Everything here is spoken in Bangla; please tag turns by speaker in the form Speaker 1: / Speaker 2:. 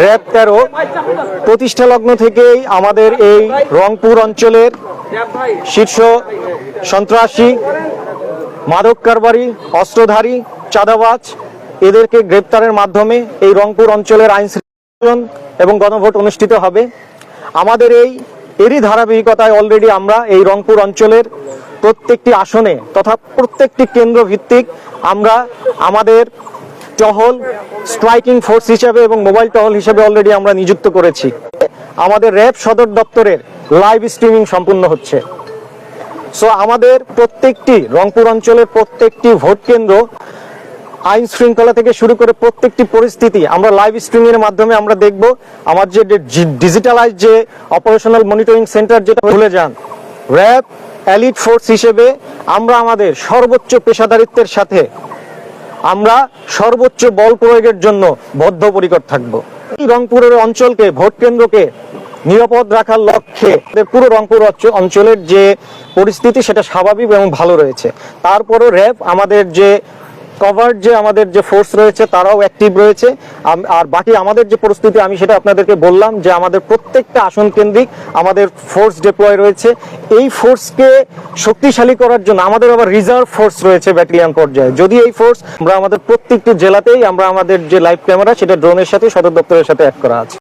Speaker 1: র্যাব 13 প্রতিষ্ঠা লগ্ন থেকেই আমাদের এই রংপুর অঞ্চলের শীর্ষ সন্ত্রাসী, মাদক কারবারি, অস্ত্রধারী, চাঁদাবাজ এদেরকে গ্রেপ্তারের মাধ্যমে এই রংপুর অঞ্চলের আইন শৃঙ্খলা এবং গণভোট অনুষ্ঠিত হবে। আমাদের এরই ধারাবাহিকতায় অলরেডি আমরা এই রংপুর অঞ্চলের প্রত্যেকটি আসনে তথা প্রত্যেকটি কেন্দ্র ভিত্তিক আমরা আমাদের টহল, স্ট্রাইকিং ফোর্স হিসেবে এবং মোবাইল টহল হিসেবে অলরেডি আমরা নিযুক্ত করেছি। আমাদের র্যাব সদর দপ্তরের লাইভ স্ট্রিমিং সম্পূর্ণ হচ্ছে। সো আমাদের প্রত্যেকটি রংপুর অঞ্চলের প্রত্যেকটি ভোট কেন্দ্র, আইন শৃঙ্খলা থেকে শুরু করে প্রত্যেকটি পরিস্থিতি আমরা লাইভ স্ট্রিমিং এর মাধ্যমে আমরা দেখব। আমার যে ডিজিটালাইজ যে অপারেশনাল মনিটরিং সেন্টার, যেটা ভুলে যান, র্যাব এলিট ফোর্স হিসেবে আমরা আমাদের সর্বোচ্চ পেশাদারিত্বের সাথে আমরা সর্বোচ্চ বল প্রয়োগের জন্য বদ্ধপরিকর থাকব। এই রংপুরের অঞ্চলকে, ভোট কেন্দ্রকে নিরাপদ রাখার লক্ষ্যে পুরো রংপুর অঞ্চলের যে পরিস্থিতি সেটা স্বাভাবিক এবং ভালো রয়েছে। তারপরও র্যাব আমাদের যে কভার্ড যে আমাদের যে ফোর্স রয়েছে তারাও অ্যাক্টিভ রয়েছে। আর বাকি আমাদের যে পরিস্থিতি আমি সেটা আপনাদেরকে বললাম যে আমাদের প্রত্যেকটা আসন কেন্দ্রিক আমাদের ফোর্স ডিপ্লয় রয়েছে। এই ফোর্সকে শক্তিশালী করার জন্য আমাদের আবার রিজার্ভ ফোর্স রয়েছে ব্যাটালিয়ন পর্যায়ে। যদি এই ফোর্স আমরা আমাদের প্রত্যেকটি জেলাতেই আমরা আমাদের যে লাইভ ক্যামেরা সেটা ড্রোনের সাথে সদর দপ্তরের সাথে অ্যাড করা আছে।